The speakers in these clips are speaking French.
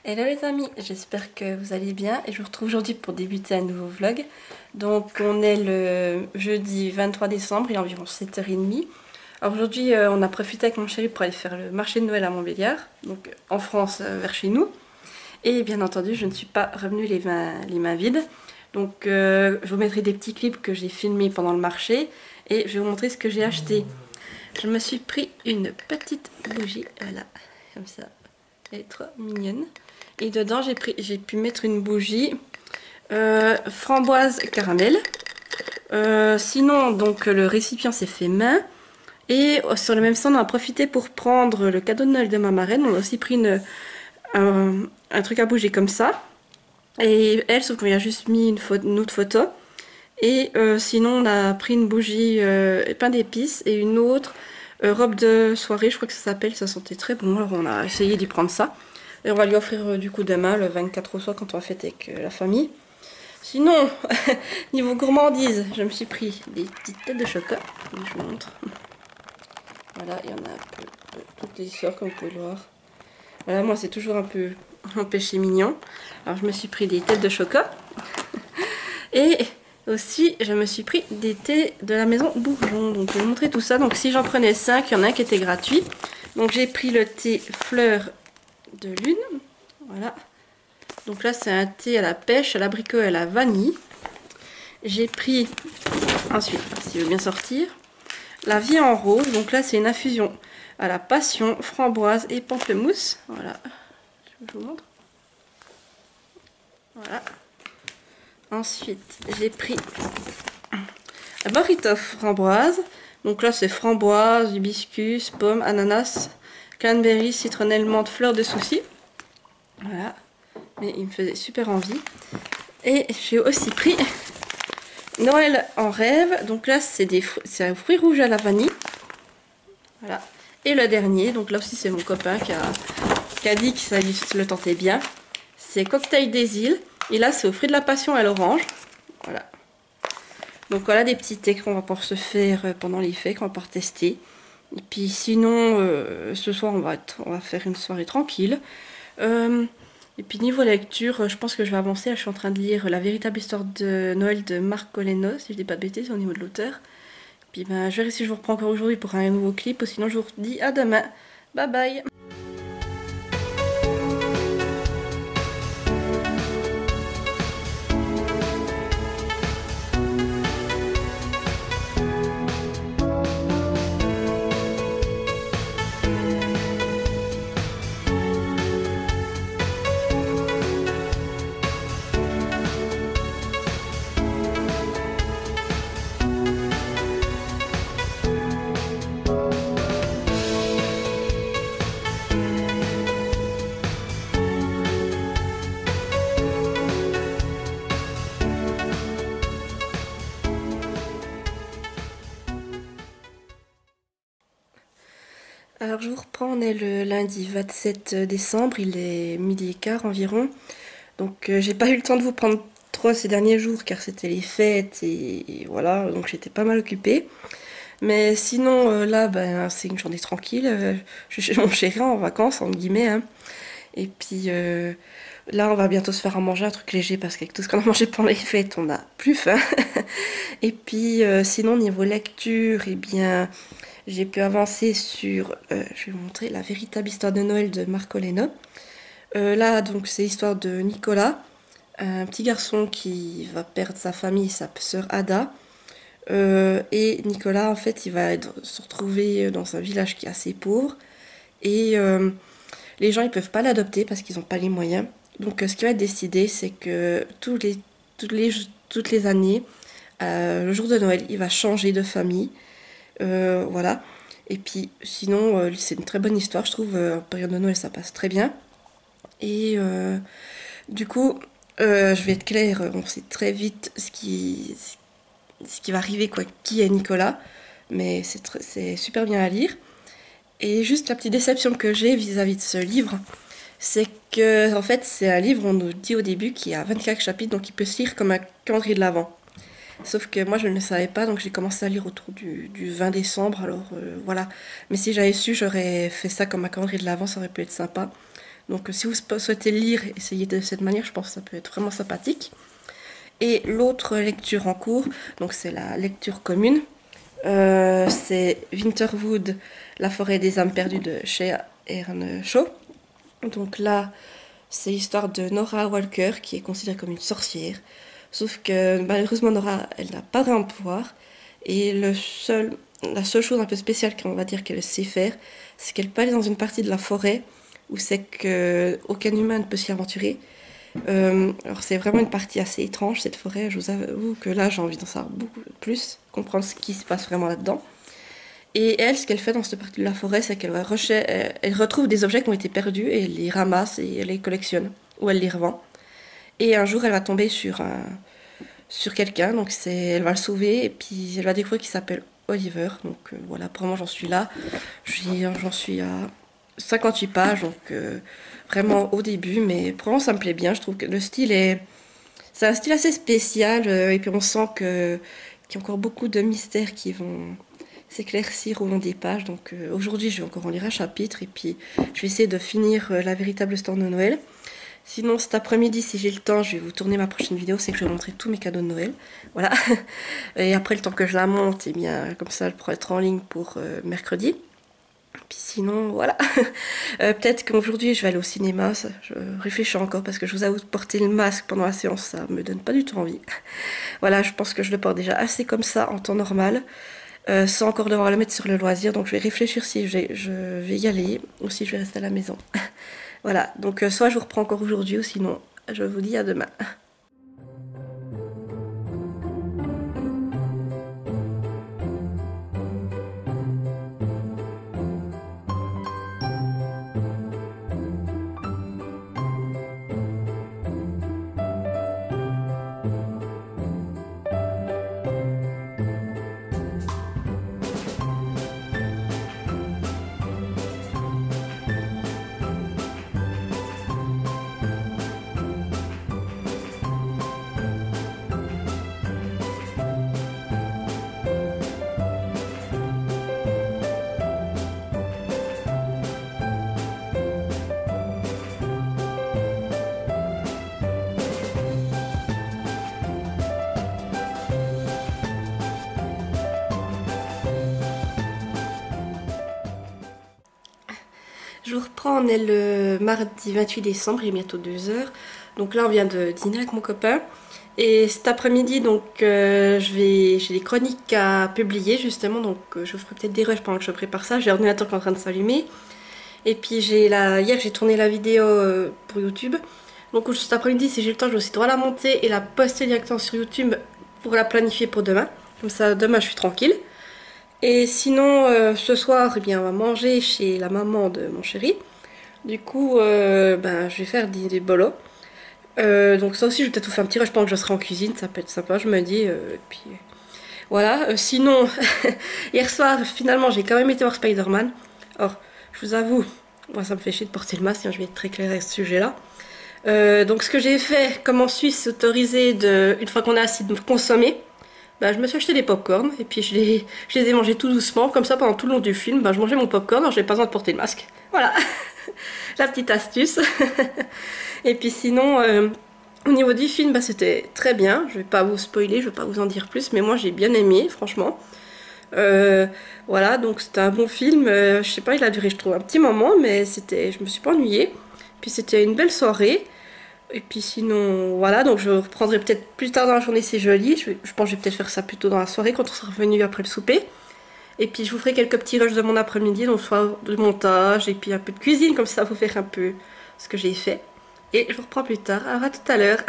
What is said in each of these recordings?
Hello les amis, j'espère que vous allez bien et je vous retrouve aujourd'hui pour débuter un nouveau vlog. Donc on est le jeudi 23 décembre, il est environ 7h30. Alors aujourd'hui on a profité avec mon chéri pour aller faire le marché de Noël à Montbéliard, donc en France vers chez nous. Et bien entendu je ne suis pas revenue les mains vides. Donc je vous mettrai des petits clips que j'ai filmés pendant le marché et je vais vous montrer ce que j'ai acheté. Je me suis pris une petite bougie, voilà, comme ça, elle est trop mignonne. Et dedans, j'ai pu mettre une bougie framboise caramel. Sinon, donc le récipient s'est fait main. Et sur le même stand, on a profité pour prendre le cadeau de Noël de ma marraine. On a aussi pris un truc à bouger comme ça. Et elle, sauf qu'on lui a juste mis une autre photo. Et sinon, on a pris une bougie pain d'épices et une autre robe de soirée, je crois que ça s'appelle. Ça sentait très bon, alors on a essayé d'y prendre ça. Et on va lui offrir du coup demain, le 24 au soir, quand on va fêter avec la famille. Sinon, niveau gourmandise, je me suis pris des petites têtes de chocolat. Je vous montre. Voilà, il y en a un peu de toutes les sortes, comme vous pouvez le voir. Voilà, moi c'est toujours un peu un péché mignon. Alors je me suis pris des têtes de chocolat. Et aussi, je me suis pris des thés de la maison Bourgeon. Donc je vais vous montrer tout ça. Donc si j'en prenais 5, il y en a un qui était gratuit. Donc j'ai pris le thé fleur de lune, voilà. Donc là c'est un thé à la pêche, à l'abricot et à la vanille. J'ai pris ensuite, s'il veut bien sortir, la vie en rose. Donc là c'est une infusion à la passion, framboise et pamplemousse. Voilà, je vous montre. Voilà. Ensuite j'ai pris la burrito framboise. Donc là c'est framboise, hibiscus, pomme, ananas, cranberry, citronnelle, menthe, fleur de souci. Voilà, mais il me faisait super envie. Et j'ai aussi pris Noël en rêve. Donc là c'est un fruit rouge à la vanille. Voilà. Et le dernier, donc là aussi c'est mon copain qui a dit que ça le tentait bien. C'est cocktail des îles. Et là c'est au fruit de la passion à l'orange. Voilà. Donc voilà des petits thés qu'on va pouvoir se faire pendant les fêtes, qu'on va pouvoir tester. Et puis sinon, ce soir on va faire une soirée tranquille. Et puis niveau lecture, je pense que je vais avancer. Je suis en train de lire La véritable histoire de Noël de Marc Coleno, si je dis pas de bêtises au niveau de l'auteur. Puis ben, je verrai si je vous reprends encore aujourd'hui pour un nouveau clip, ou sinon je vous dis à demain. Bye bye. Alors je vous reprends, on est le lundi 27 décembre, il est midi et quart environ. Donc j'ai pas eu le temps de vous prendre trop ces derniers jours car c'était les fêtes et voilà, donc j'étais pas mal occupée. Mais sinon là ben, c'est une journée tranquille, je suis chez mon chéri en vacances entre guillemets. Hein. Et puis là on va bientôt se faire à manger un truc léger parce qu'avec tout ce qu'on a mangé pendant les fêtes on a plus faim. Et puis sinon niveau lecture, eh bien... J'ai pu avancer sur, je vais vous montrer, La véritable histoire de Noël de Marc Coleno. Là, donc, c'est l'histoire de Nicolas, un petit garçon qui va perdre sa famille, sa sœur Ada. Et Nicolas, en fait, il va se retrouver dans un village qui est assez pauvre. Et les gens, ils peuvent pas l'adopter parce qu'ils n'ont pas les moyens. Donc, ce qui va être décidé, c'est que toutes les années, le jour de Noël, il va changer de famille. Voilà. Et puis sinon, c'est une très bonne histoire, je trouve. En période de Noël, ça passe très bien. Et du coup, je vais être claire, on sait très vite ce qui va arriver, quoi. Qui est Nicolas. Mais c'est super bien à lire. Et juste la petite déception que j'ai vis-à-vis de ce livre, c'est que, en fait, c'est un livre, on nous dit au début, qu'il y a 24 chapitres, donc il peut se lire comme un calendrier de l'Avent. Sauf que moi je ne le savais pas, donc j'ai commencé à lire autour du 20 décembre, alors voilà. Mais si j'avais su, j'aurais fait ça comme un calendrier de l'Avent, ça aurait pu être sympa. Donc si vous souhaitez lire, essayez de cette manière, je pense que ça peut être vraiment sympathique. Et l'autre lecture en cours, donc c'est la lecture commune. C'est Winterwood, La forêt des âmes perdues de chez Earnshaw. Donc là, c'est l'histoire de Nora Walker qui est considérée comme une sorcière. Sauf que malheureusement Nora, elle n'a pas vraiment de pouvoir. Et la seule chose un peu spéciale qu'on va dire qu'elle sait faire, c'est qu'elle peut aller dans une partie de la forêt où c'est qu'aucun humain ne peut s'y aventurer. Alors c'est vraiment une partie assez étrange cette forêt, je vous avoue que là j'ai envie d'en savoir beaucoup plus, comprendre ce qui se passe vraiment là-dedans. Et elle, ce qu'elle fait dans cette partie de la forêt, c'est qu'elle elle retrouve des objets qui ont été perdus et elle les ramasse et elle les collectionne, ou elle les revend. Et un jour elle va tomber sur quelqu'un, donc elle va le sauver et puis elle va découvrir qu'il s'appelle Oliver. Donc voilà, pour moi j'en suis là, j'en suis à 58 pages, donc vraiment au début, mais pour moi ça me plaît bien, je trouve que le style c'est un style assez spécial, et puis on sent qu'il y a encore beaucoup de mystères qui vont s'éclaircir au long des pages, donc aujourd'hui je vais encore en lire un chapitre, et puis je vais essayer de finir la véritable histoire de Noël. Sinon, cet après-midi, si j'ai le temps, je vais vous tourner ma prochaine vidéo, c'est que je vais vous montrer tous mes cadeaux de Noël. Voilà. Et après, le temps que je la monte, et bien, comme ça, elle pourra être en ligne pour mercredi. Puis sinon, voilà. Peut-être qu'aujourd'hui, je vais aller au cinéma. Ça, je réfléchis encore parce que je vous avoue, porter le masque pendant la séance, ça me donne pas du tout envie. Voilà, je pense que je le porte déjà assez comme ça en temps normal, sans encore devoir le mettre sur le loisir. Donc, je vais réfléchir si je vais y aller ou si je vais rester à la maison. Voilà, donc soit je vous reprends encore aujourd'hui ou sinon je vous dis à demain. Je vous reprends, on est le mardi 28 décembre, il est bientôt 2 heures. Donc là on vient de dîner avec mon copain. Et cet après-midi, donc j'ai des chroniques à publier justement, donc je ferai peut-être des rushs pendant que je prépare ça. J'ai l'ordinateur qui est en train de s'allumer. Et puis hier j'ai tourné la vidéo pour YouTube. Donc cet après-midi, si j'ai le temps, je vais aussi droit la monter et la poster directement sur YouTube pour la planifier pour demain. Comme ça, demain je suis tranquille. Et sinon, ce soir, eh bien, on va manger chez la maman de mon chéri. Du coup, ben, je vais faire des bolos. Donc ça aussi, je vais peut-être vous faire un petit rush pendant que je serai en cuisine. Ça peut être sympa, je me dis. Puis voilà. Sinon, hier soir, finalement, j'ai quand même été voir Spider-Man. Or, je vous avoue, moi, ça me fait chier de porter le masque. Hein, je vais être très claire à ce sujet-là. Donc ce que j'ai fait, comme en Suisse, c'est autorisé une fois qu'on est assis de consommer. Bah, je me suis acheté des pop-corn et puis je les ai mangés tout doucement, comme ça pendant tout le long du film. Bah, je mangeais mon pop-corn, alors j'ai pas besoin de porter le masque. Voilà, la petite astuce. Et puis sinon, au niveau du film, bah, c'était très bien. Je vais pas vous spoiler, je vais pas vous en dire plus, mais moi j'ai bien aimé, franchement. Voilà, donc c'était un bon film. Je sais pas, il a duré, je trouve, un petit moment, mais je me suis pas ennuyée. Puis c'était une belle soirée. Et puis sinon, voilà, donc je reprendrai peut-être plus tard dans la journée si je lis. Je pense que je vais peut-être faire ça plutôt dans la soirée quand on sera revenu après le souper. Et puis je vous ferai quelques petits rushs de mon après-midi, donc soit de montage et puis un peu de cuisine, comme ça vous faire un peu ce que j'ai fait. Et je vous reprends plus tard. Alors à tout à l'heure.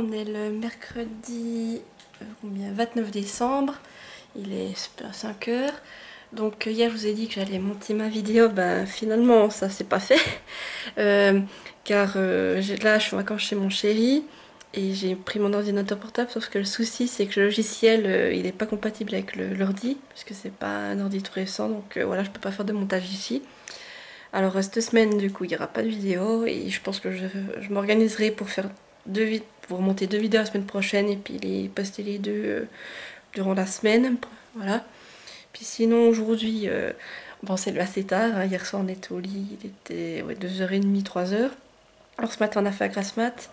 on est le mercredi 29 décembre, il est 5 heures. Donc hier je vous ai dit que j'allais monter ma vidéo, ben finalement ça s'est pas fait. Car là je suis en vacances chez mon chéri et j'ai pris mon ordinateur portable, sauf que le souci c'est que le logiciel il n'est pas compatible avec l'ordi, parce que c'est pas un ordi tout récent, donc voilà, je peux pas faire de montage ici. Alors cette semaine du coup il n'y aura pas de vidéo et je pense que je m'organiserai pour faire pour monter 2 vidéos la semaine prochaine et puis les poster les deux durant la semaine, voilà. Puis sinon aujourd'hui, bon c'est assez tard, hein. Hier soir on était au lit, il était 2h30, 3h. Alors ce matin on a fait la grasse mat.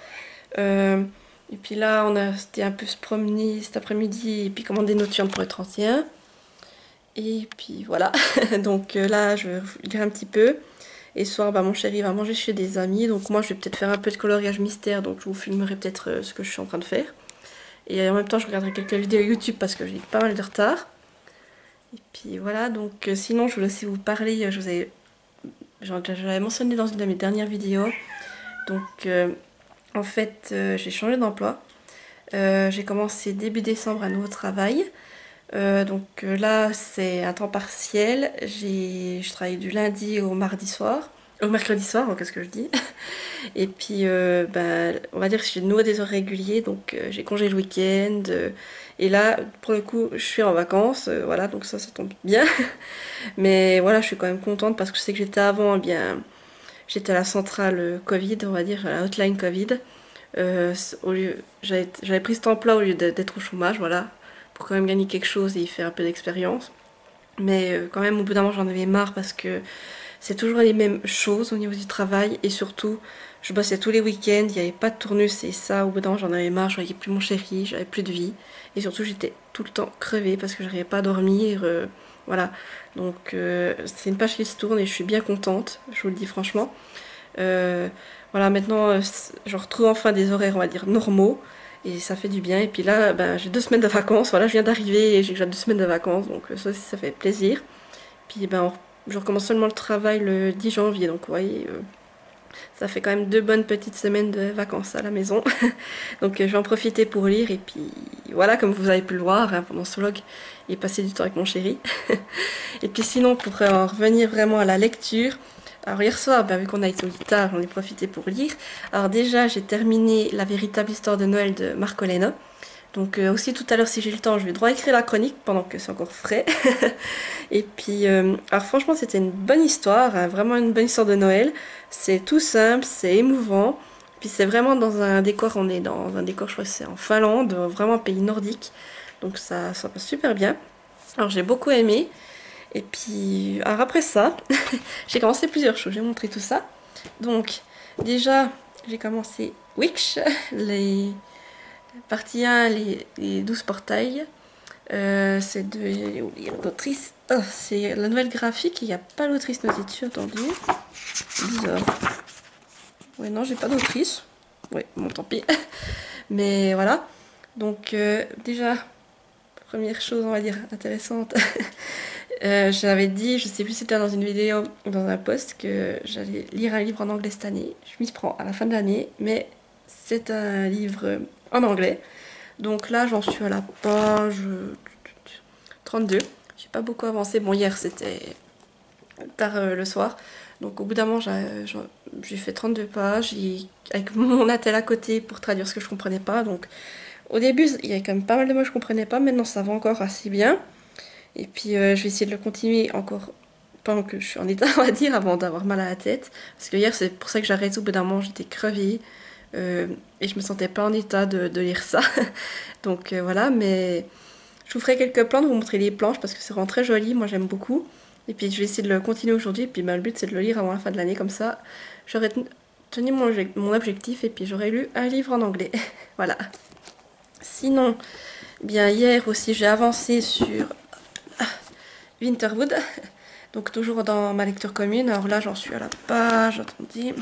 Et puis là c'était un peu se promener cet après-midi et puis commander notre viande pour le 31. Et puis voilà, donc là je vais vous lire un petit peu. Et ce soir, bah, mon chéri va manger chez des amis, donc moi je vais peut-être faire un peu de coloriage mystère, donc je vous filmerai peut-être ce que je suis en train de faire. Et en même temps je regarderai quelques vidéos YouTube parce que j'ai pas mal de retard. Et puis voilà, donc sinon je voulais aussi vous parler, j'avais mentionné dans une de mes dernières vidéos. Donc en fait j'ai changé d'emploi. J'ai commencé début décembre un nouveau travail. Là c'est un temps partiel, je travaille du lundi au mardi soir, au mercredi soir, qu'est-ce que je dis. Et puis on va dire que j'ai de nouveau des heures réguliers, donc j'ai congé le week-end. Et là pour le coup je suis en vacances, voilà, donc ça tombe bien. Mais voilà, je suis quand même contente parce que je sais que j'étais avant, eh bien j'étais à la centrale Covid, on va dire, à la hotline Covid. J'avais pris cet emploi au lieu d'être au chômage, voilà, pour quand même gagner quelque chose et y faire un peu d'expérience. Mais quand même, au bout d'un moment, j'en avais marre parce que c'est toujours les mêmes choses au niveau du travail. Et surtout, je bossais tous les week-ends, il n'y avait pas de tournus. Et ça, au bout d'un moment, j'en avais marre. Je voyais plus mon chéri, j'avais plus de vie. Et surtout, j'étais tout le temps crevée parce que j'arrivais pas à dormir. Voilà. Donc, c'est une page qui se tourne et je suis bien contente, je vous le dis franchement. Voilà, maintenant, je retrouve enfin des horaires, on va dire, normaux. Et ça fait du bien. Et puis là, ben, j'ai 2 semaines de vacances. Voilà, je viens d'arriver et j'ai déjà 2 semaines de vacances. Donc ça aussi, ça fait plaisir. Puis ben, je recommence seulement le travail le 10 janvier. Donc vous voyez, ça fait quand même 2 bonnes petites semaines de vacances à la maison. Donc je vais en profiter pour lire. Et puis voilà, comme vous avez pu le voir hein, pendant ce vlog, et passer du temps avec mon chéri. Et puis sinon, pour en revenir vraiment à la lecture, alors hier soir, vu qu'on a été au lit tard, j'en ai profité pour lire. Alors déjà, j'ai terminé La véritable histoire de Noël de Marc Olena. Donc aussi tout à l'heure, si j'ai le temps, je vais droit écrire la chronique pendant que c'est encore frais. Et puis, alors franchement, c'était une bonne histoire, hein, vraiment une bonne histoire de Noël. C'est tout simple, c'est émouvant. Puis c'est vraiment dans un décor, on est dans un décor, je crois que c'est en Finlande, vraiment un pays nordique. Donc ça passe super bien. Alors j'ai beaucoup aimé. Et puis, alors après ça, j'ai commencé plusieurs choses, je vais montrer tout ça. Donc, déjà, j'ai commencé Witch, les partie 1, les 12 portails. C'est de l'autrice. Oh, c'est la nouvelle graphique, il n'y a pas l'autrice notée dessus, attendez. Bizarre. Ouais, non, j'ai pas d'autrice. Ouais, bon, tant pis. Mais voilà. Donc, déjà, première chose, on va dire, intéressante. J'avais dit, je sais plus si c'était dans une vidéo ou dans un post, que j'allais lire un livre en anglais cette année. Je m'y prends à la fin de l'année, mais c'est un livre en anglais. Donc là, j'en suis à la page 32. J'ai pas beaucoup avancé. Bon, hier, c'était tard le soir. Donc au bout d'un moment, j'ai fait 32 pages et avec mon attel à côté pour traduire ce que je comprenais pas. Donc au début, il y avait quand même pas mal de mots que je comprenais pas. Maintenant, ça va encore assez bien. Et puis je vais essayer de le continuer encore pendant que je suis en état, on va dire, avant d'avoir mal à la tête. Parce que hier, c'est pour ça que j'ai arrêté au bout d'un moment, j'étais crevée. Et je me sentais pas en état de lire ça. Donc voilà, mais je vous ferai quelques plans, de vous montrer les planches parce que c'est vraiment très joli, moi j'aime beaucoup. Et puis je vais essayer de le continuer aujourd'hui. Et puis le but c'est de le lire avant la fin de l'année, comme ça j'aurai tenu mon objectif et puis j'aurai lu un livre en anglais. Voilà. Sinon, bien hier aussi j'ai avancé sur Winterwood. Donc toujours dans ma lecture commune. Alors là j'en suis à la page, attendez,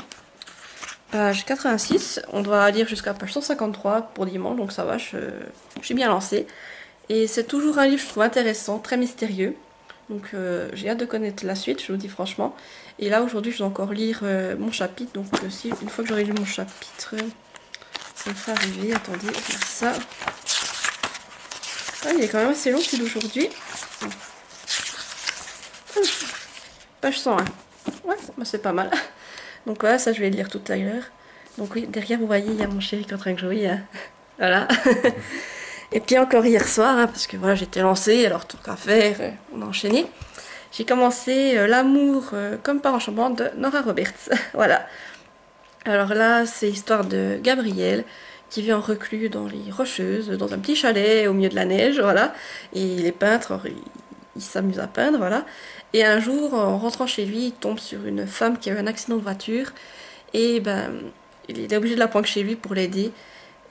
page 86. On doit lire jusqu'à page 153 pour dimanche, donc ça va, je suis bien lancée. Et c'est toujours un livre, je trouve, intéressant, très mystérieux. Donc j'ai hâte de connaître la suite, je vous dis franchement. Et là aujourd'hui je vais encore lire mon chapitre. Donc si une fois que j'aurai lu mon chapitre ça me fait arriver. Attendez, je dis ça. Ah, il est quand même assez long celui d'aujourd'hui. Page 101. Ouais, bah c'est pas mal. Donc voilà, ça je vais le lire tout à l'heure. Donc oui, derrière vous voyez, il y a mon chéri qui est en train de jouer. Hein. Voilà. Et puis encore hier soir, hein, parce que voilà, j'étais lancée, alors tout qu'à faire, on a enchaîné. J'ai commencé L'amour comme par enchantement de Nora Roberts. Voilà. Alors là, c'est l'histoire de Gabriel qui vit en reclus dans les Rocheuses, dans un petit chalet au milieu de la neige, voilà. Et il est peintre, alors il s'amuse à peindre, voilà. Et un jour, en rentrant chez lui, il tombe sur une femme qui a eu un accident de voiture. Et ben, il est obligé de la prendre chez lui pour l'aider.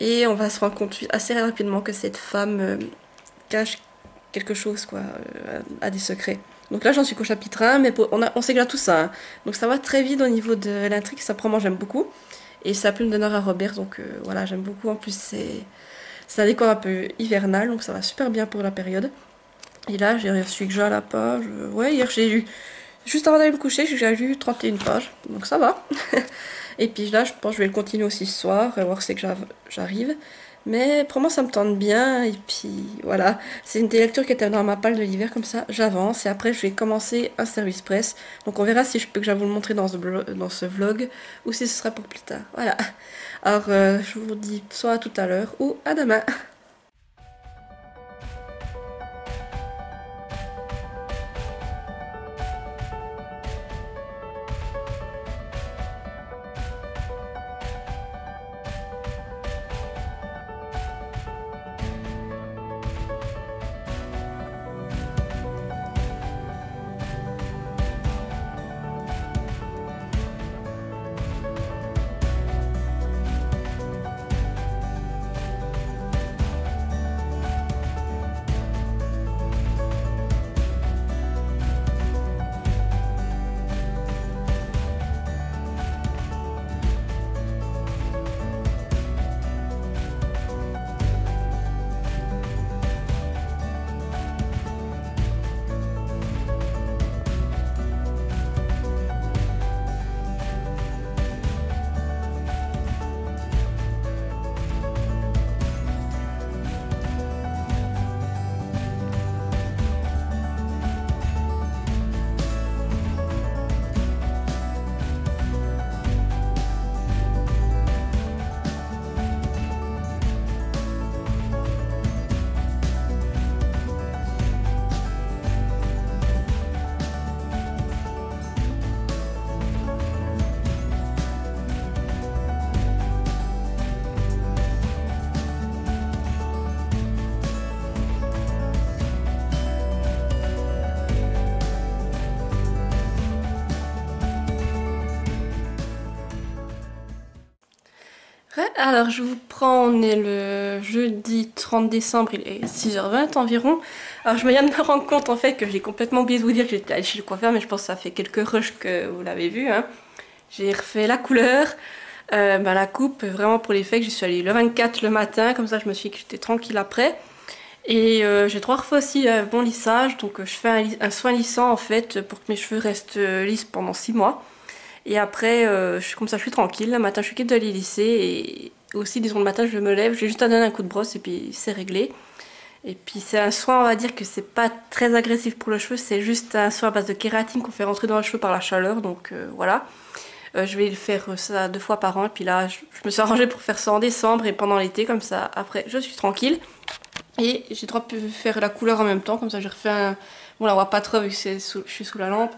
Et on va se rendre compte assez rapidement que cette femme cache quelque chose, quoi, a des secrets. Donc là, j'en suis qu'au chapitre 1, mais on s'éclate tout ça. Hein. Donc ça va très vite au niveau de l'intrigue, ça prend, moi j'aime beaucoup. Et c'est la plume de Nora Roberts, donc voilà, j'aime beaucoup. En plus, c'est un décor un peu hivernal, donc ça va super bien pour la période. Et là, je suis déjà à la page. Ouais, hier j'ai lu, juste avant d'aller me coucher, j'ai lu 31 pages, donc ça va. Et puis là, je pense que je vais le continuer aussi ce soir, voir si c'est que j'arrive. Mais pour moi, ça me tente bien. Et puis voilà, c'est une des lectures qui était dans ma palle de l'hiver, comme ça, j'avance. Et après, je vais commencer un service presse. Donc on verra si je peux que j'avoue le montrer dans ce vlog ou si ce sera pour plus tard. Voilà. Alors, je vous dis soit à tout à l'heure ou à demain. Ouais, alors je vous prends, on est le jeudi 30 décembre, il est 6h20 environ. Alors je viens de me rendre compte en fait que j'ai complètement oublié de vous dire que j'étais allée chez le coiffeur, mais je pense que ça fait quelques rushs que vous l'avez vu. Hein. J'ai refait la couleur, la coupe, vraiment pour l'effet que j'y suis allée le 24 le matin, comme ça je me suis dit que j'étais tranquille après. Et j'ai 3 refait aussi bon lissage, donc je fais un soin lissant en fait pour que mes cheveux restent lisses pendant 6 mois. Et après, comme ça je suis tranquille, le matin je suis quitte d'aller lisser et aussi disons le matin je me lève, j'ai juste à donner un coup de brosse et puis c'est réglé. Et puis c'est un soin, on va dire que c'est pas très agressif pour le cheveu, c'est juste un soin à base de kératine qu'on fait rentrer dans le cheveu par la chaleur, donc voilà. Je vais le faire ça 2 fois par an et puis là je me suis arrangée pour faire ça en décembre et pendant l'été, comme ça après je suis tranquille. Et j'ai droit de faire la couleur en même temps, comme ça j'ai refait un... Bon là on voit pas trop vu que je suis sous la lampe.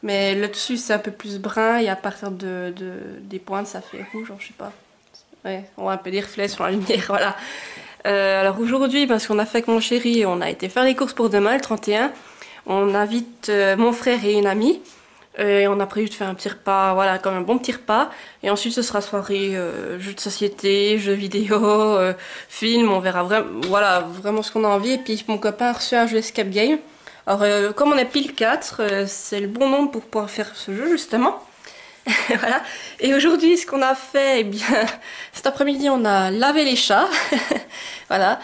Mais là dessus c'est un peu plus brun et à partir des pointes ça fait rouge, genre, je sais pas. Ouais, on voit un peu des reflets sur la lumière, voilà. Alors aujourd'hui, parce qu'on a fait avec mon chéri, on a été faire les courses pour demain, le 31. On invite mon frère et une amie. Et on a prévu de faire un petit repas, voilà, comme un bon petit repas. Et ensuite ce sera soirée jeux de société, jeux vidéo, film, on verra vraiment ce qu'on a envie. Et puis mon copain a reçu un jeu Escape Game. Alors comme on est pile 4, c'est le bon nombre pour pouvoir faire ce jeu justement. Voilà. Et aujourd'hui ce qu'on a fait, eh bien cet après-midi on a lavé les chats. Voilà.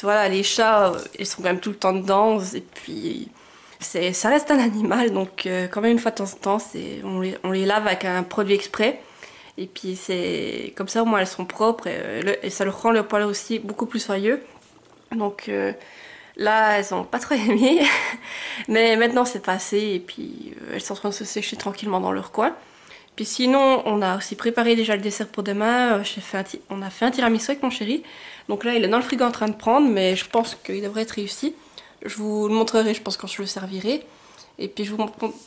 Voilà, les chats ils sont quand même tout le temps dedans et puis ça reste un animal donc quand même une fois de temps en temps on les lave avec un produit exprès. Et puis c'est comme ça, au moins elles sont propres et ça leur rend le poil aussi beaucoup plus soyeux. Donc là, elles ont pas trop aimé, mais maintenant c'est passé et puis elles sont en train de se sécher tranquillement dans leur coin. Puis sinon, on a aussi préparé déjà le dessert pour demain. On a fait un tiramisu avec mon chéri. Donc là, il est dans le frigo en train de prendre, mais je pense qu'il devrait être réussi. Je vous le montrerai, je pense, quand je le servirai. Et puis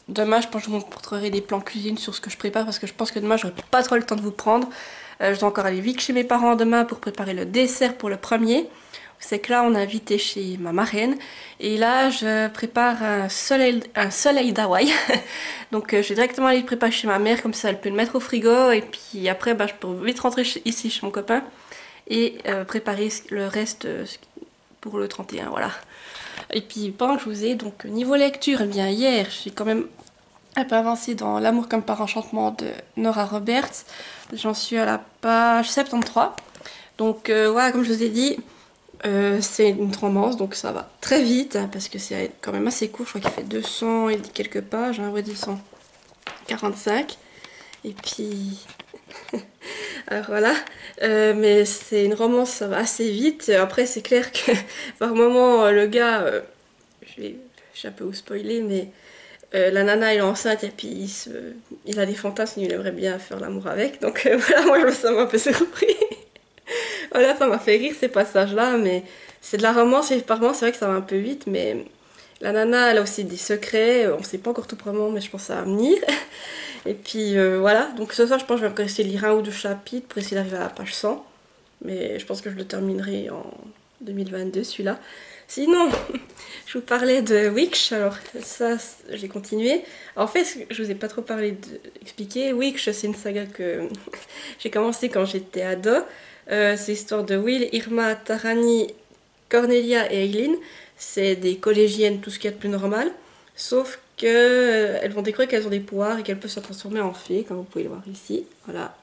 demain, je pense que je vous montrerai des plans cuisine sur ce que je prépare, parce que je pense que demain, j'aurai pas trop le temps de vous prendre. Je dois encore aller vite chez mes parents demain pour préparer le dessert pour le premier. C'est que là, on a invité chez ma marraine. Et là, je prépare un soleil d'Hawaï. Donc, je vais directement aller le préparer chez ma mère. Comme ça, elle peut le mettre au frigo. Et puis après, bah, je peux vite rentrer ici chez mon copain. Et préparer le reste pour le 31. Voilà. Et puis, pendant que je vous ai, donc, niveau lecture, eh bien, hier, je suis quand même un peu avancée dans L'amour comme par enchantement de Nora Roberts. J'en suis à la page 73. Donc, voilà, comme je vous ai dit. C'est une romance, donc ça va très vite, hein, parce que c'est quand même assez court. Je crois qu'il fait 200 et quelques pages, hein, ouais, 245. Et puis, alors voilà. Mais c'est une romance, ça va assez vite. Après, c'est clair que par moment, le gars, je sais un peu vous spoiler, mais la nana elle est enceinte et puis il a des fantasmes, il aimerait bien faire l'amour avec. Donc voilà, moi ça m'a un peu surpris. Voilà, ça m'a fait rire ces passages-là, mais c'est de la romance et par moments c'est vrai que ça va un peu vite, mais la nana elle a aussi des secrets, on sait pas encore tout vraiment, mais je pense que ça va venir. Et puis voilà, donc ce soir je pense que je vais encore essayer de lire un ou deux chapitres pour essayer d'arriver à la page 100, mais je pense que je le terminerai en 2022 celui-là. Sinon, je vous parlais de Witch, alors ça j'ai continué. En fait, je vous ai pas trop expliqué. Witch, c'est une saga que j'ai commencé quand j'étais ado. C'est l'histoire de Will, Irma, Tarani, Cornelia et Eileen. C'est des collégiennes, tout ce qu'il y a de plus normal. Sauf que elles vont découvrir qu'elles ont des pouvoirs et qu'elles peuvent se transformer en fées, comme vous pouvez le voir ici. Voilà,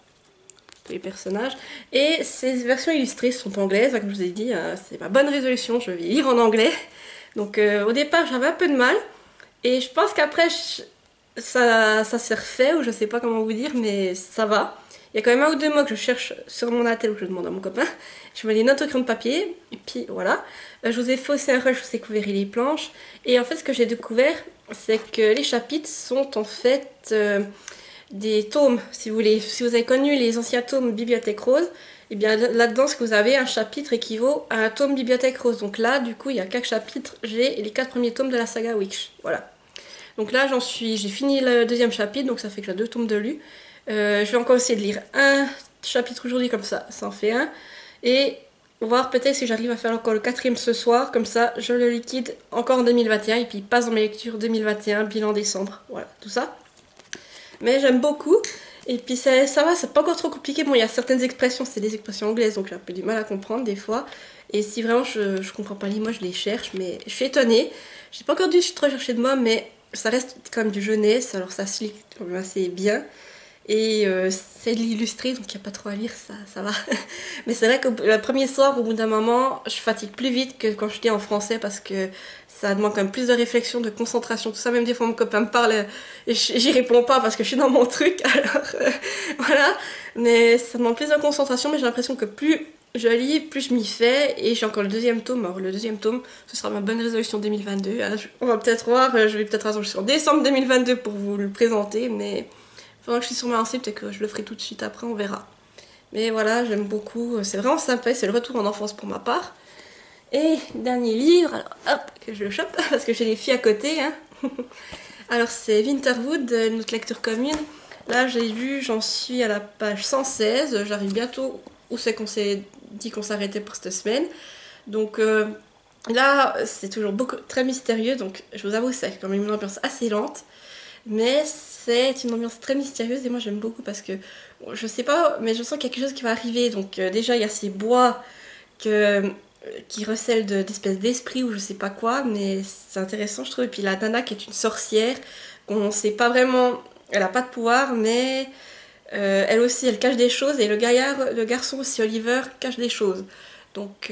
tous les personnages. Et ces versions illustrées sont anglaises, comme je vous ai dit, c'est ma bonne résolution, je vais lire en anglais. Donc au départ j'avais un peu de mal. Et je pense qu'après ça s'est refait, ou je sais pas comment vous dire, mais ça va. Il y a quand même un ou deux mots que je cherche sur mon attel ou que je demande à mon copain. Je mets les notes au crayon de papier, et puis voilà. Je vous ai fait aussi un rush, je vous ai couvert les planches. Et en fait, ce que j'ai découvert, c'est que les chapitres sont en fait des tomes, si vous voulez. Si vous avez connu les anciens tomes Bibliothèque Rose, et bien là-dedans, ce que vous avez, un chapitre équivaut à un tome Bibliothèque Rose. Donc là, du coup, il y a 4 chapitres. J'ai les 4 premiers tomes de la saga Witch. Voilà. Donc là, j'ai fini le deuxième chapitre, donc ça fait que j'ai 2 tomes de lu. Je vais encore essayer de lire un chapitre aujourd'hui, comme ça en fait un. Et voir peut-être si j'arrive à faire encore le 4e ce soir, comme ça je le liquide encore en 2021 et puis il passe dans mes lectures 2021, bilan décembre, voilà, tout ça. Mais j'aime beaucoup. Et puis ça va, c'est pas encore trop compliqué. Bon, il y a certaines expressions, c'est des expressions anglaises, donc j'ai un peu du mal à comprendre des fois. Et si vraiment je comprends pas les mots, je les cherche, mais je suis étonnée. J'ai pas encore dû trop chercher de mots, mais ça reste quand même du jeunesse, alors ça se lit quand même assez bien. Et c'est de l'illustrer, donc il n'y a pas trop à lire, ça va. Mais c'est vrai que le premier soir, au bout d'un moment, je fatigue plus vite que quand je lis en français parce que ça demande quand même plus de réflexion, de concentration, tout ça. Même des fois, mon copain me parle et j'y réponds pas parce que je suis dans mon truc, alors voilà. Mais ça demande plus de concentration, mais j'ai l'impression que plus je lis, plus je m'y fais. Et j'ai encore le deuxième tome. Alors, le deuxième tome, ce sera ma bonne résolution 2022. Alors, on va peut-être voir, je vais peut-être attendre jusqu'en décembre 2022 pour vous le présenter, mais pendant que je suis sur ma lancée, peut-être que je le ferai tout de suite après, on verra. Mais voilà, j'aime beaucoup, c'est vraiment sympa, c'est le retour en enfance pour ma part. Et dernier livre, alors hop, que je le chope, parce que j'ai les filles à côté. Hein. Alors c'est Winterwood, notre lecture commune. Là j'ai lu, j'en suis à la page 116, j'arrive bientôt où c'est qu'on s'est dit qu'on s'arrêtait pour cette semaine. Donc là c'est toujours très mystérieux, donc je vous avoue c'est quand même une ambiance assez lente. Mais c'est une ambiance très mystérieuse et moi j'aime beaucoup parce que je sais pas, mais je sens qu'il y a quelque chose qui va arriver. Donc déjà il y a ces bois qui recèlent d'espèces d'esprits ou je sais pas quoi, mais c'est intéressant je trouve. Et puis la nana qui est une sorcière, qu'on sait pas vraiment, elle a pas de pouvoir, mais elle aussi elle cache des choses et le garçon aussi Oliver cache des choses. Donc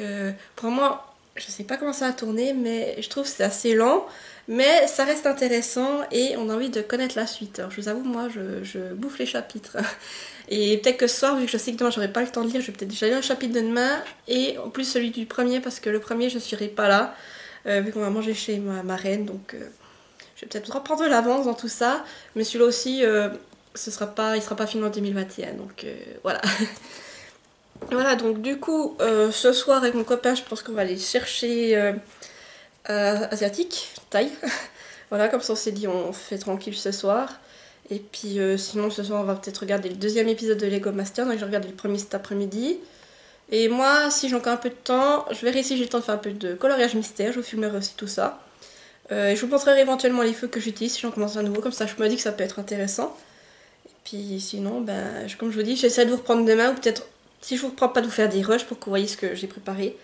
pour moi Je sais pas comment ça va tourner, mais je trouve que c'est assez lent. Mais ça reste intéressant et on a envie de connaître la suite. Alors je vous avoue, moi je bouffe les chapitres. Et peut-être que ce soir, vu que je sais que demain j'aurai pas le temps de lire, je vais peut-être déjà lire le chapitre de demain. Et en plus celui du premier, parce que le premier je ne serai pas là, vu qu'on va manger chez ma marraine. Donc je vais peut-être reprendre l'avance dans tout ça. Mais celui-là aussi, il sera pas fini en 2021. Donc voilà. Voilà, donc du coup, ce soir avec mon copain, je pense qu'on va aller chercher asiatique, thaï. Voilà, comme ça on s'est dit on fait tranquille ce soir. Et puis sinon ce soir on va peut-être regarder le deuxième épisode de Lego Master, donc j'ai regardé le premier cet après-midi. Et moi, si j'ai encore un peu de temps, je verrai si j'ai le temps de faire un peu de coloriage mystère, je vous filmerai aussi tout ça. Et je vous montrerai éventuellement les feux que j'utilise si j'en commence un nouveau, comme ça je me dis que ça peut être intéressant. Et puis sinon, ben, comme je vous dis, j'essaie de vous reprendre demain, ou peut-être si je vous reprends pas de vous faire des rushs pour que vous voyez ce que j'ai préparé.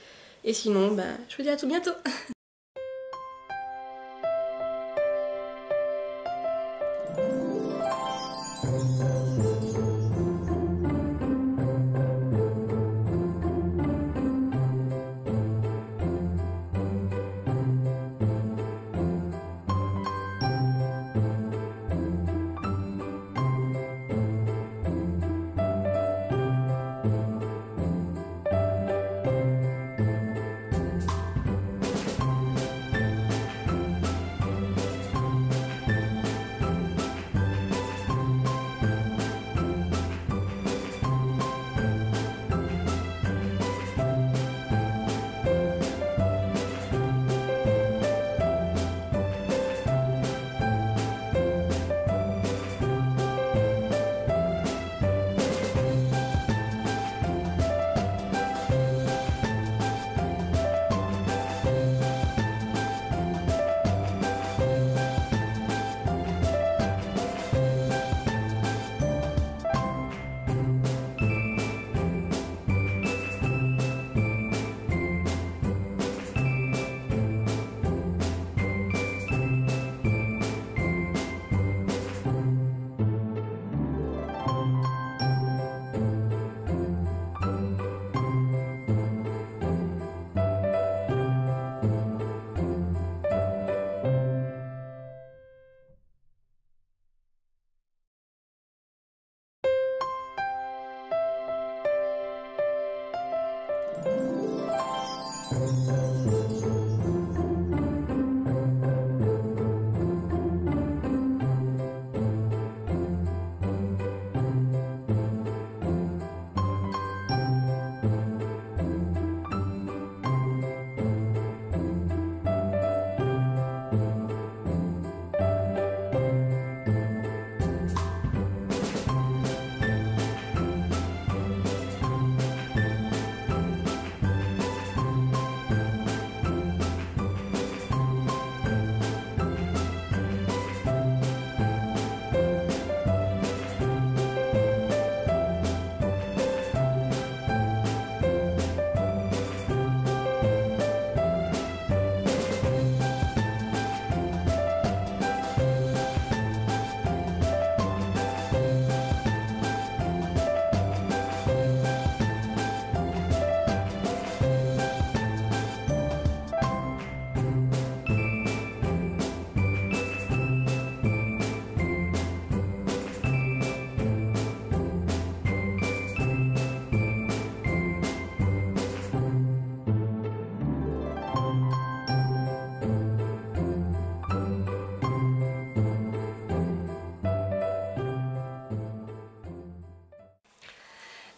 Et sinon, ben, je vous dis à tout bientôt.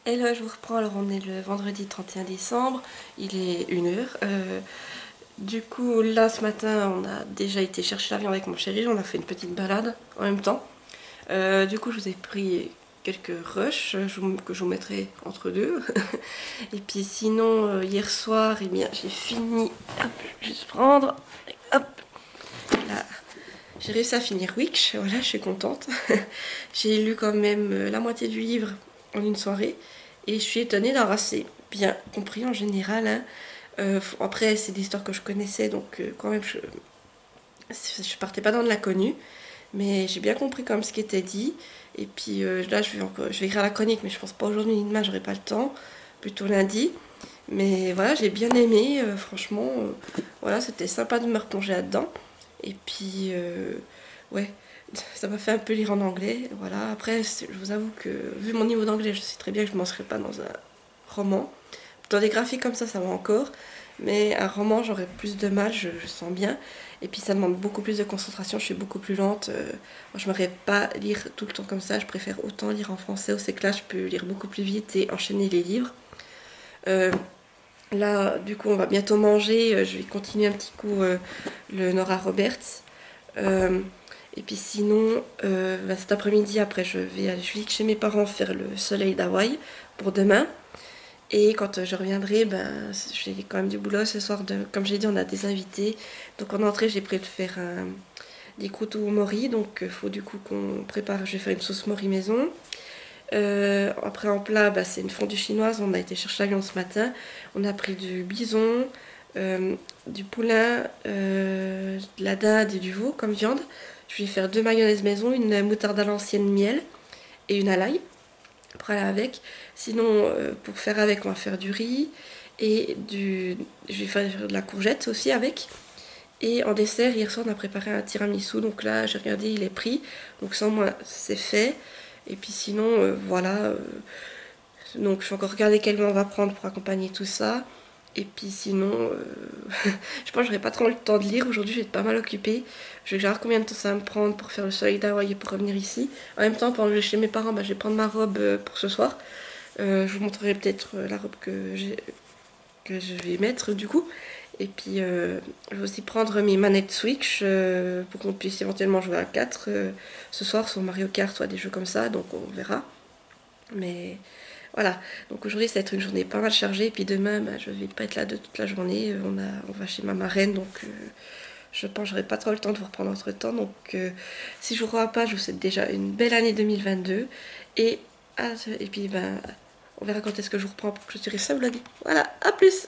Et là, je vous reprends. Alors, on est le vendredi 31 décembre. Il est 1h. Du coup, là, ce matin, on a déjà été chercher l'avion avec mon chéri. On a fait une petite balade en même temps. Du coup, je vous ai pris quelques rushs que je vous mettrai entre deux. Et puis sinon, hier soir, eh bien, j'ai fini. Hop, je vais juste prendre. Hop, là. J'ai réussi à finir Witch. Voilà, je suis contente. J'ai lu quand même la moitié du livre en une soirée. Et je suis étonnée d'avoir assez bien compris en général. Hein. Après, c'est des histoires que je connaissais, donc quand même, je partais pas dans de l'inconnu. Mais j'ai bien compris comme ce qui était dit. Et puis là, je vais écrire la chronique, mais je pense pas aujourd'hui ni demain, j'aurai pas le temps. Plutôt lundi. Mais voilà, j'ai bien aimé, franchement, voilà, c'était sympa de me replonger là-dedans. Et puis, ouais, ça m'a fait un peu lire en anglais, voilà. Après, je vous avoue que, vu mon niveau d'anglais, je sais très bien que je ne m'en serais pas dans un roman. Dans des graphiques comme ça va encore. Mais un roman, j'aurais plus de mal, je sens bien. Et puis ça demande beaucoup plus de concentration, je suis beaucoup plus lente. Moi, je ne m'arrive pas lire tout le temps comme ça, je préfère autant lire en français, où c'est que là, je peux lire beaucoup plus vite et enchaîner les livres. Euh, Là, du coup, on va bientôt manger. Je vais continuer un petit coup le Nora Roberts. Euh, et puis sinon, cet après-midi, après, je vais aller chez mes parents faire le soleil d'Hawaï pour demain. Et quand je reviendrai, j'ai quand même du boulot ce soir. Comme j'ai dit, on a des invités. Donc en entrée, j'ai prévu de faire des croûtes au mori. Donc il faut du coup qu'on prépare. Je vais faire une sauce mori maison. Après en plat, c'est une fondue chinoise. On a été chercher la viande ce matin. On a pris du bison, du poulain, de la dinde et du veau comme viande. Je vais faire 2 mayonnaises maison, une moutarde à l'ancienne miel et une à l'ail pour aller avec. Sinon, pour faire avec, on va faire du riz et je vais faire de la courgette aussi avec. Et en dessert, hier soir, on a préparé un tiramisu. Donc là, j'ai regardé, il est pris. Donc sans moi, c'est fait. Et puis sinon, voilà. Donc je vais encore regarder quel vin on va prendre pour accompagner tout ça. Et puis sinon, je pense que j'aurai pas trop le temps de lire. Aujourd'hui, je vais être pas mal occupée. Je vais voir combien de temps ça va me prendre pour faire le soleil d'Hawaï et pour revenir ici. En même temps, pendant que je vais chez mes parents, je vais prendre ma robe pour ce soir. Je vous montrerai peut-être la robe que je vais mettre du coup. Et puis, je vais aussi prendre mes manettes Switch pour qu'on puisse éventuellement jouer à 4 ce soir sur Mario Kart, soit des jeux comme ça. Donc, on verra. Mais voilà. Donc, aujourd'hui, ça va être une journée pas mal chargée. Et puis, demain, je vais pas être là de toute la journée. On va chez ma marraine. Donc, je pense que j'aurai pas trop le temps de vous reprendre entre temps. Donc, si je vous revois pas, je vous souhaite déjà une belle année 2022. Et, et puis, on verra quand est-ce que je vous reprends pour clôturer ce vlog. Voilà, à plus!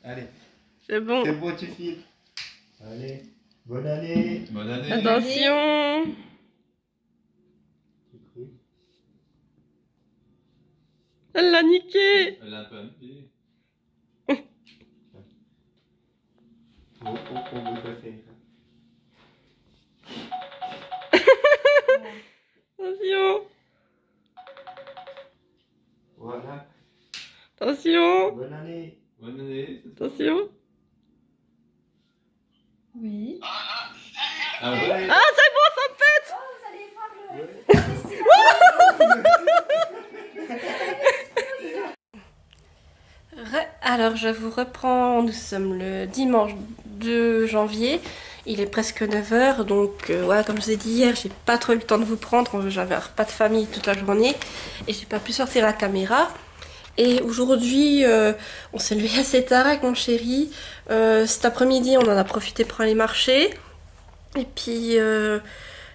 Allez, C'est bon. c'est bon, tu files. Allez, bonne année. Bonne année. Attention. Elle l'a niqué. Elle a un peu un pied. On vous le fait. Attention. Voilà, Attention. bonne année. Bonne année. Attention. Oui. Ah ouais. Ouais. Ah, c'est bon, ça me pète. Oh, vous allez voir Alors, je vous reprends. Nous sommes le dimanche 2 janvier. Il est presque 9 h. Donc, ouais, comme je vous ai dit hier, j'ai pas trop eu le temps de vous prendre. J'avais un repas de famille toute la journée. Et j'ai pas pu sortir la caméra. Et aujourd'hui, on s'est levé assez tard avec mon chéri. Cet après-midi, on en a profité pour aller marcher. Et puis là,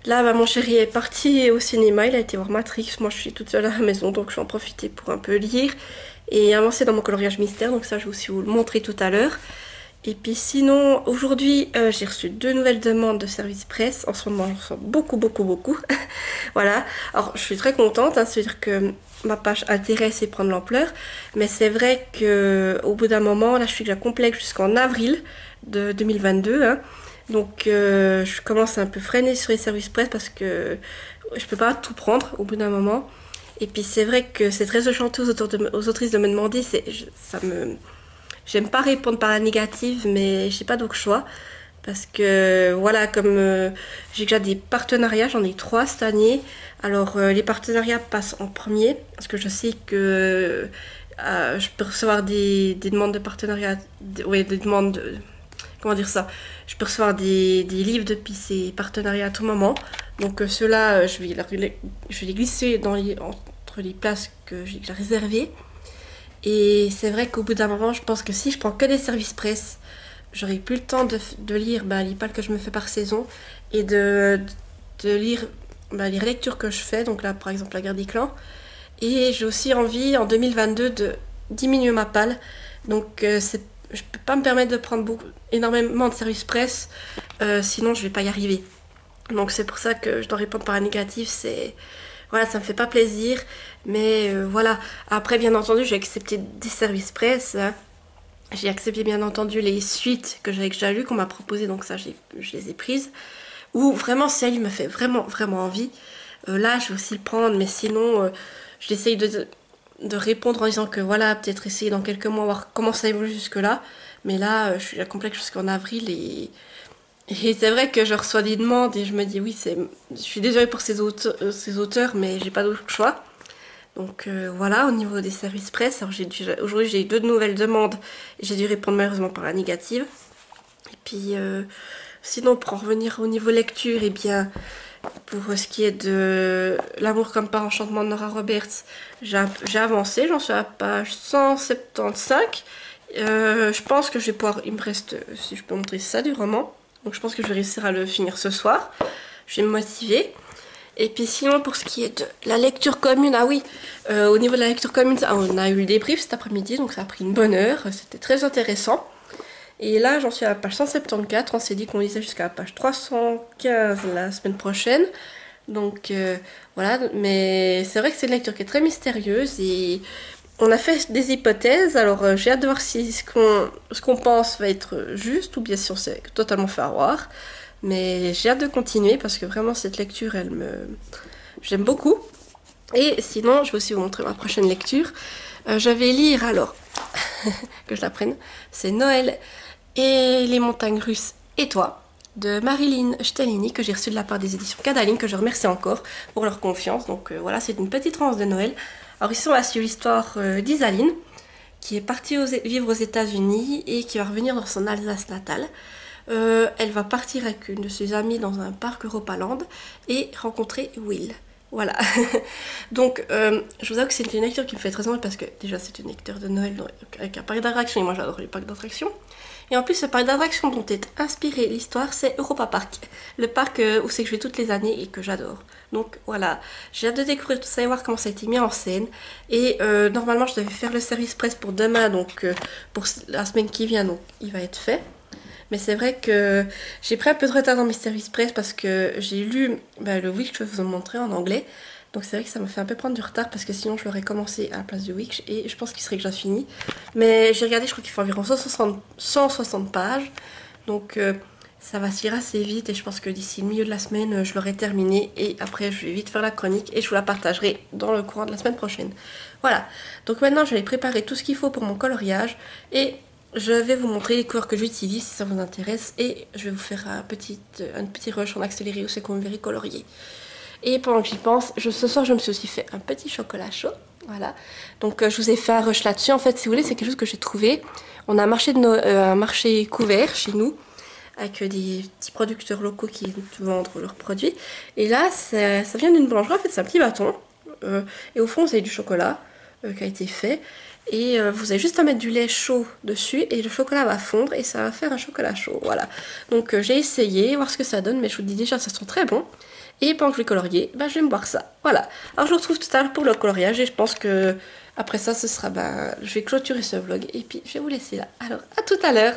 bah, mon chéri est parti au cinéma. Il a été voir Matrix. Moi, je suis toute seule à la maison, donc je vais en profiter pour un peu lire et avancer dans mon coloriage mystère. Donc ça, je vais aussi vous le montrer tout à l'heure. Et puis sinon, aujourd'hui, j'ai reçu 2 nouvelles demandes de service presse. En ce moment, j'en reçois beaucoup. Voilà. Alors, je suis très contente, hein, c'est-à-dire que ma page intéresse et prend de l'ampleur. Mais c'est vrai qu'au bout d'un moment, là, je suis déjà complexe jusqu'en avril de 2022. Hein. Donc, je commence à un peu freiner sur les services presse parce que je peux pas tout prendre au bout d'un moment. Et puis, c'est vrai que c'est très enchanté aux autrices de me demander. J'aime pas répondre par la négative, mais j'ai pas d'autre choix. Parce que, voilà, comme j'ai déjà des partenariats, j'en ai 3 cette année. Alors, les partenariats passent en premier, parce que je sais que je peux recevoir des demandes de partenariat, des demandes de, comment dire ça, je peux recevoir des livres depuis ces partenariats à tout moment. Donc, ceux-là, je vais les glisser entre les places que j'ai déjà réservées. Et c'est vrai qu'au bout d'un moment, je pense que si je prends que des services presse, j'aurai plus le temps de lire les pales que je me fais par saison et de lire les relectures que je fais. Donc là, par exemple, la guerre des clans. Et j'ai aussi envie, en 2022, de diminuer ma palle. Donc je peux pas me permettre de prendre énormément de services presse, sinon je vais pas y arriver. Donc c'est pour ça que je dois répondre par un négatif. Voilà, ça me fait pas plaisir. Mais voilà. Après, bien entendu, j'ai accepté des services presse. Hein. J'ai accepté, bien entendu, les suites que j'avais déjà lues, qu'on m'a proposées. Donc ça, je les ai prises. Ou vraiment, si elle me fait vraiment envie. Là, je vais aussi le prendre. Mais sinon, j'essaye de répondre en disant que voilà, peut-être essayer dans quelques mois, voir comment ça évolue jusque-là. Mais là, je suis déjà complexe jusqu'en avril. Et c'est vrai que je reçois des demandes et je me dis oui, je suis désolée pour ces auteurs, mais j'ai pas d'autre choix. Donc voilà, au niveau des services presse, alors aujourd'hui j'ai eu 2 nouvelles demandes et j'ai dû répondre malheureusement par la négative. Et puis sinon, pour en revenir au niveau lecture, eh bien pour ce qui est de L'amour comme par enchantement de Nora Roberts, j'ai avancé, j'en suis à la page 175. Je pense que je vais pouvoir, il me reste, si je peux montrer ça, du roman. Donc je pense que je vais réussir à le finir ce soir. Je vais me motiver. Et puis sinon, pour ce qui est de la lecture commune, ah oui, au niveau de la lecture commune, on a eu le débrief cet après-midi, donc ça a pris une bonne heure, c'était très intéressant. Et là, j'en suis à la page 174, on s'est dit qu'on lisait jusqu'à la page 315 la semaine prochaine. Donc voilà, mais c'est vrai que c'est une lecture qui est très mystérieuse et on a fait des hypothèses, alors j'ai hâte de voir si ce qu'on pense va être juste ou bien si on s'est totalement fait avoir. Mais j'ai hâte de continuer parce que vraiment cette lecture, j'aime beaucoup. Et sinon, je vais aussi vous montrer ma prochaine lecture. Je vais lire alors, que je la prenne, c'est Noël et les montagnes russes et toi, de Marilyn Stellini, que j'ai reçu de la part des éditions Cadaline, que je remercie encore pour leur confiance. Donc voilà, c'est une petite romance de Noël. Alors ici, on va suivre l'histoire d'Isaline, qui est partie vivre aux États-Unis et qui va revenir dans son Alsace natale. Elle va partir avec une de ses amies dans un parc Europaland et rencontrer Will. Voilà. Donc, je vous avoue que c'est une lecture qui me fait très envie parce que déjà c'est une lecture de Noël avec un parc d'attractions et moi j'adore les parcs d'attractions. Et en plus, le parc d'attractions dont est inspirée l'histoire, c'est Europa Park. Le parc où c'est que je vais toutes les années et que j'adore. Donc voilà, j'ai hâte de découvrir tout ça et voir comment ça a été mis en scène. Et normalement, je devais faire le service presse pour demain, donc pour la semaine qui vient, donc il va être fait. Mais c'est vrai que j'ai pris un peu de retard dans mes services presse parce que j'ai lu le Witch que je vais vous montrer en anglais. Donc c'est vrai que ça me fait un peu prendre du retard parce que sinon je l'aurais commencé à la place du Witch et je pense qu'il serait déjà fini. Mais j'ai regardé, je crois qu'il fait environ 160 pages. Donc ça va s'y assez vite et je pense que d'ici le milieu de la semaine je l'aurai terminé. Et après je vais vite faire la chronique et je vous la partagerai dans le courant de la semaine prochaine. Voilà, donc maintenant je vais préparer tout ce qu'il faut pour mon coloriage et je vais vous montrer les couleurs que j'utilise si ça vous intéresse et je vais vous faire un petit rush en accéléré où c'est qu'on me verrait colorier. Et pendant que j'y pense, ce soir je me suis aussi fait un petit chocolat chaud. Voilà, donc je vous ai fait un rush là-dessus. En fait, si vous voulez, c'est quelque chose que j'ai trouvé. On a un marché couvert chez nous avec des petits producteurs locaux qui vendent leurs produits. Et là, ça vient d'une boulangerie. En fait, c'est un petit bâton. Et au fond, vous avez du chocolat qui a été fait. Et vous avez juste à mettre du lait chaud dessus et le chocolat va fondre et ça va faire un chocolat chaud. Voilà. Donc j'ai essayé, voir ce que ça donne, mais je vous dis déjà, ça sent très bon. Et pendant que je vais colorier, je vais me boire ça. Voilà. Alors je vous retrouve tout à l'heure pour le coloriage et je pense que après ça, ce sera je vais clôturer ce vlog et puis je vais vous laisser là. Alors à tout à l'heure.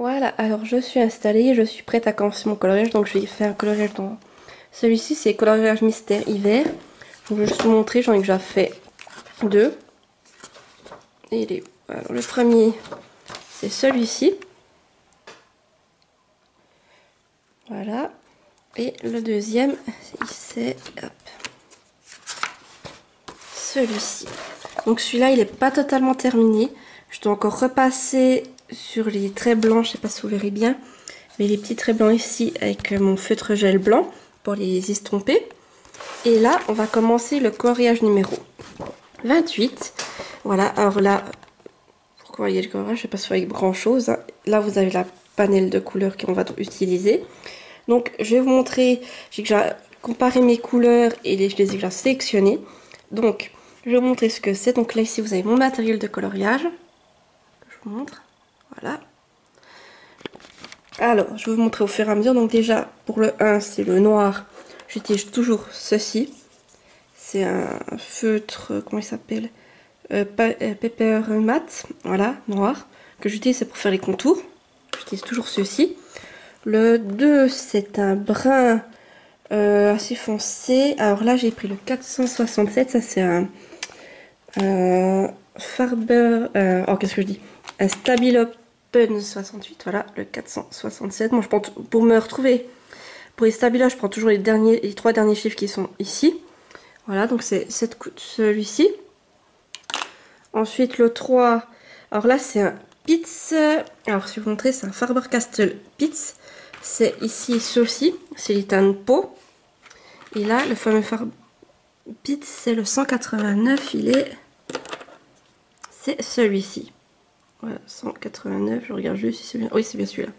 Voilà, alors je suis installée, je suis prête à commencer mon coloriage, donc je vais faire un coloriage dans... Celui-ci c'est coloriage mystère hiver. Donc, je vais juste vous montrer, j'en ai déjà fait deux. Et alors, le premier c'est celui-ci. Voilà. Et le deuxième c'est celui-ci. Donc celui-là il n'est pas totalement terminé. Je dois encore repasser sur les traits blancs, je sais pas si vous verrez bien. Mais les petits traits blancs ici avec mon feutre gel blanc pour les estomper. Et là, on va commencer le coloriage numéro 28. Voilà, alors là, pour colorier le coloriage, je ne vais pas faire avec grand chose. Là, vous avez la panel de couleurs qu'on va utiliser. Donc, je vais vous montrer, j'ai déjà comparé mes couleurs et je les ai déjà sélectionnées. Donc, je vais vous montrer ce que c'est. Donc là, ici, vous avez mon matériel de coloriage. Je vous montre. Voilà. Alors, je vais vous montrer au fur et à mesure. Donc déjà, pour le 1, c'est le noir. J'utilise toujours ceci. C'est un feutre, comment il s'appelle, Paper Matte, voilà, noir. Que j'utilise, c'est pour faire les contours. J'utilise toujours ceci. Le 2, c'est un brun assez foncé. Alors là, j'ai pris le 467. Ça, c'est un Farber... oh, qu'est-ce que je dis? Un Stabilo Pen 68, voilà, le 467. Moi, je prends pour me retrouver, pour les Stabilo, je prends toujours les trois derniers chiffres qui sont ici. Voilà, donc c'est celui-ci. Ensuite, le 3, alors là, c'est un Pitts. Alors, si je vous montrer, c'est un Faber-Castell Pitts. C'est ici ceci, c'est l'étain pot. Et là, le fameux Pitts, c'est le 189, c'est celui-ci. Voilà, 189, je regarde juste si c'est bien. Oui, c'est bien celui-là.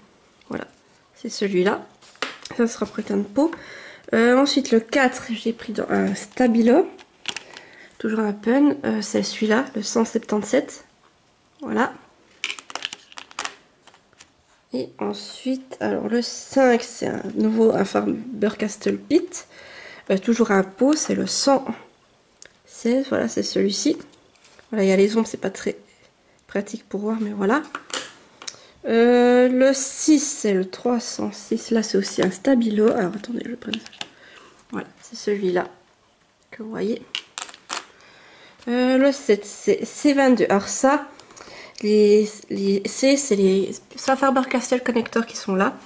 Voilà, c'est celui-là. Ça sera pour l'étain de peau. Ensuite, le 4, j'ai pris dans un Stabilo. Toujours un pen. C'est celui-là, le 177. Voilà. Et ensuite, alors le 5, c'est un Faber-Castell Pitt. Toujours un pot, c'est le 116. Voilà, c'est celui-ci. Voilà, il y a les ombres, c'est pas très pratique pour voir, mais voilà. Le 6, c'est le 306. Là, c'est aussi un Stabilo. Alors, attendez, je prenne. Voilà, c'est celui-là que vous voyez. Le 7, c'est C22. Alors, ça, c'est les Faber-Castell connecteurs qui sont là.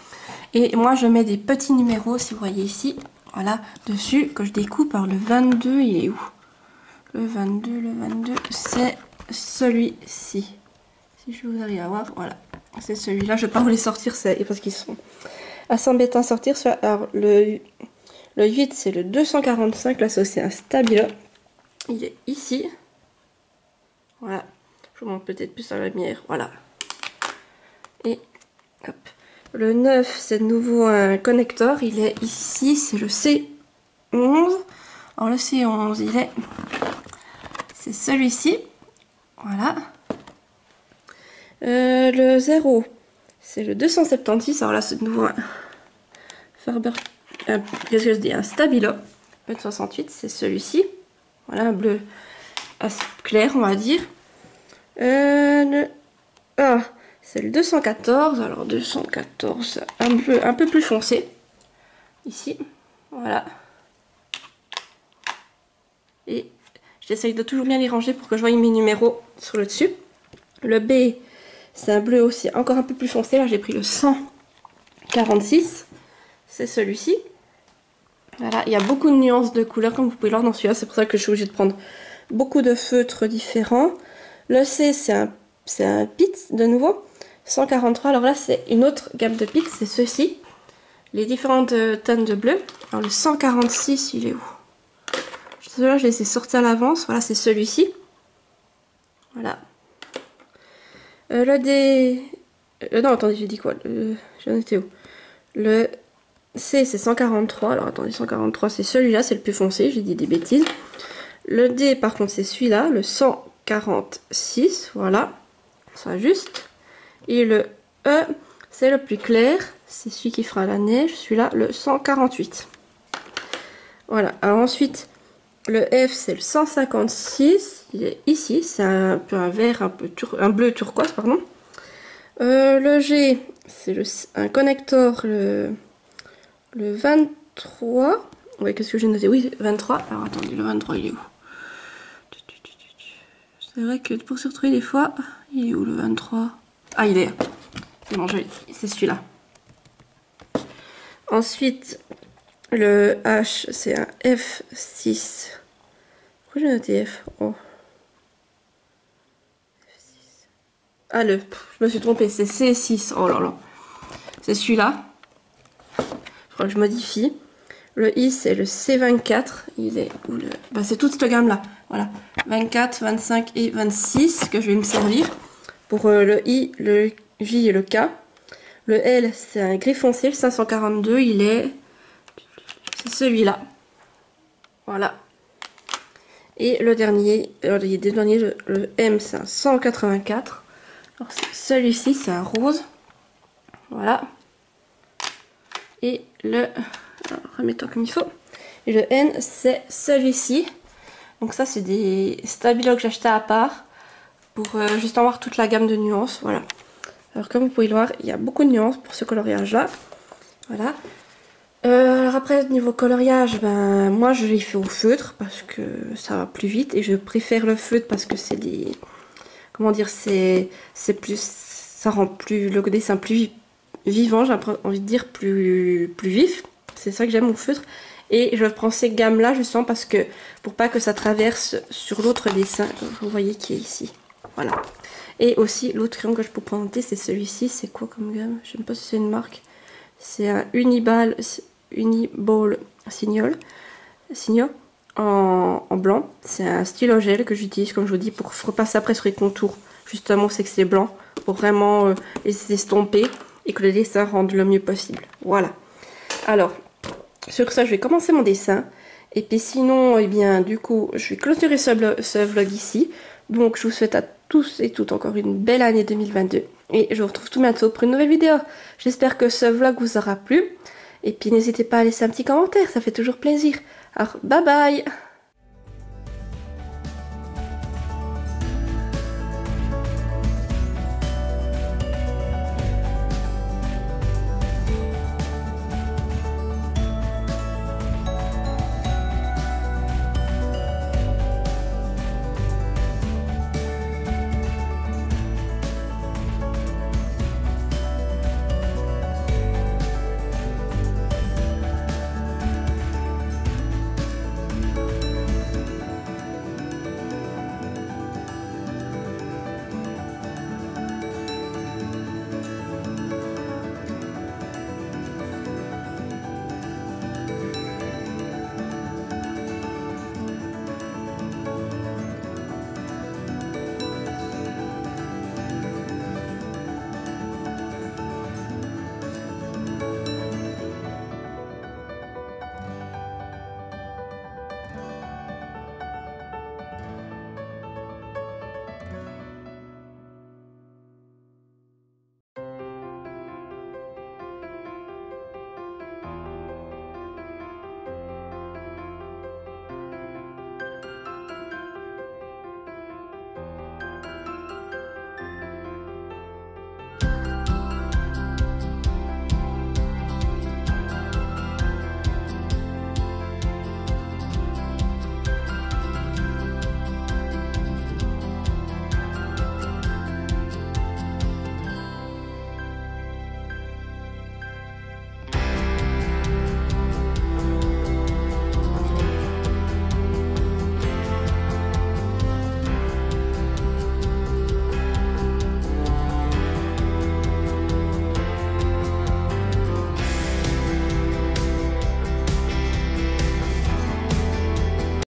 Et moi, je mets des petits numéros, si vous voyez ici. Voilà, dessus, que je découpe. Alors, le 22, il est où? Le 22, c'est celui-ci. Si je vous arrive à voir, voilà. C'est celui-là. Je ne vais pas vous les sortir parce qu'ils sont assez embêtants à sortir. Alors, le 8, c'est le 245. Là, c'est aussi un Stabilo. Il est ici. Voilà. Je vous montre peut-être plus à la lumière. Voilà. Et hop. Le 9, c'est de nouveau un connecteur. Il est ici. C'est le C11. Alors, le C11, c'est celui-ci. Voilà. Le 0, c'est le 276. Alors là, c'est de nouveau un Faber... qu'est-ce que je dis? Un Stabilo. Le 68, c'est celui-ci. Voilà, un bleu assez clair, on va dire. Le A, c'est le 214. Alors, 214, un peu plus foncé. Ici. Voilà. Et j'essaye de toujours bien les ranger pour que je voie mes numéros sur le dessus. Le B, c'est un bleu aussi encore un peu plus foncé. Là, j'ai pris le 146. C'est celui-ci. Voilà, il y a beaucoup de nuances de couleurs comme vous pouvez le voir dans celui-là. C'est pour ça que je suis obligée de prendre beaucoup de feutres différents. Le C, c'est un Pitts de nouveau. 143. Alors là, c'est une autre gamme de Pitts. C'est ceux-ci. Les différentes tonnes de bleu. Alors le 146, il est où? Celui-là, je les ai sortis à l'avance. Voilà, c'est celui-ci. Voilà. Le D... non, attendez, j'ai dit quoi? J'en étais où? Le C, c'est 143. Alors, attendez, 143, c'est celui-là, c'est le plus foncé. J'ai dit des bêtises. Le D, par contre, c'est celui-là, le 146. Voilà. Ça, juste. Et le E, c'est le plus clair. C'est celui qui fera la neige. Celui-là, le 148. Voilà. Alors, ensuite... Le F, c'est le 156. Il est ici. C'est un peu un vert, un bleu turquoise, pardon. Le G, c'est un connecteur, le 23. Ouais, qu'est-ce que j'ai noté? Oui, 23. Alors attendez, le 23, il est où? C'est vrai que pour se retrouver des fois, il est où le 23? Ah, il est là. C'est bon, c'est celui-là. Ensuite, le H, c'est un F6. Pourquoi j'ai noté F? Oh. F6. Ah, je me suis trompée, c'est C6. Oh là là. C'est celui-là. Il faudra que je modifie. Le I, c'est le C24. Il est où le... Bah, c'est toute cette gamme-là. Voilà. 24, 25 et 26 que je vais me servir. Pour le I, le J et le K. Le L, c'est un gris foncé, le 542. Il est... C'est celui-là. Voilà. Et le dernier, le M, c'est un 184. Alors celui-ci, c'est un rose. Voilà. Et le... remettons comme il faut. Et le N, c'est celui-ci. Donc ça, c'est des stabilos que j'ai acheté à part. Pour juste avoir toute la gamme de nuances. Voilà. Alors comme vous pouvez le voir, il y a beaucoup de nuances pour ce coloriage-là. Voilà. Alors après, niveau coloriage, ben, moi je l'ai fait au feutre parce que ça va plus vite. Et je préfère le feutre parce que c'est des... Comment dire, c'est plus... Ça rend plus le dessin plus vivant, j'ai envie de dire plus vif. C'est ça que j'aime au feutre. Et je prends ces gammes-là justement parce que... Pour pas que ça traverse sur l'autre dessin, comme vous voyez qui est ici. Voilà. Et aussi, l'autre crayon que je peux présenter, c'est celui-ci. C'est quoi comme gamme? Je ne sais pas si c'est une marque. C'est un Uniball Signol en blanc. C'est un stylo gel que j'utilise, comme je vous dis, pour repasser après sur les contours. Justement, c'est que c'est blanc. Pour vraiment les estomper et que le dessin rende le mieux possible. Voilà. Alors, sur ça, je vais commencer mon dessin. Et puis sinon, eh bien, du coup, je vais clôturer ce vlog ici. Donc, je vous souhaite à tous et toutes encore une belle année 2022. Et je vous retrouve tout bientôt pour une nouvelle vidéo. J'espère que ce vlog vous aura plu. Et puis, n'hésitez pas à laisser un petit commentaire, ça fait toujours plaisir. Alors, bye bye!